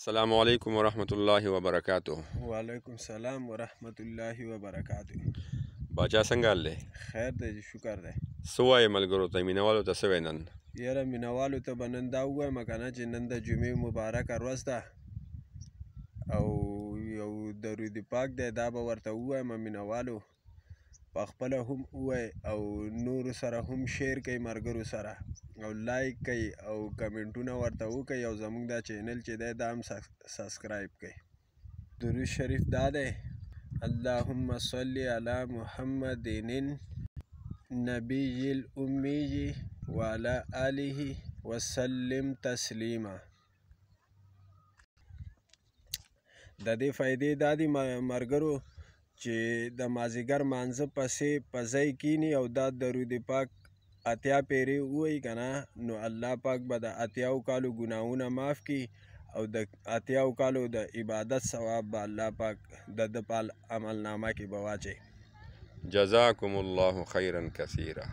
السلام علیکم ورحمۃ اللہ وبرکاتہ. وعلیکم السلام ورحمت الله وبرکاتہ. باچا څنګه حال دی؟ خیر دی جی، شکر دی. څه وایې ملګرو ته، مینوالو ته څه وایې نن؟ یاره مینوالو ته به نن دا ووایم که نه چې نن د جمعې مبارکه ورځ ده او یو درود پاک دی، دا به ورته ووایم مینوالو، په خپله هم ووایي او نورو سره هم شیر کوي، ملګرو سره او لایک کوي او کمنټونه ورته وکوي او زموږ دا چینل چې دی دا هم سبسکرایب کوي. درود شریف دا دی: اللهم صل علی محمد نبی الامی وعلى آله وسلم تسلیما. د دې فائدې دا دي ملګرو چې د مازدیګر مانځه پسې په ځای کینی او دا درود پاک اتیا پیرې ووایي که نه، نو الله پاک به د اتیاو کالو ګناهونه معاف کړي او د اتیاو کالو د عبادت ثواب به الله پاک د ده په عملنامه کې به واچوي. جزاکم الله خیرا کثیرا.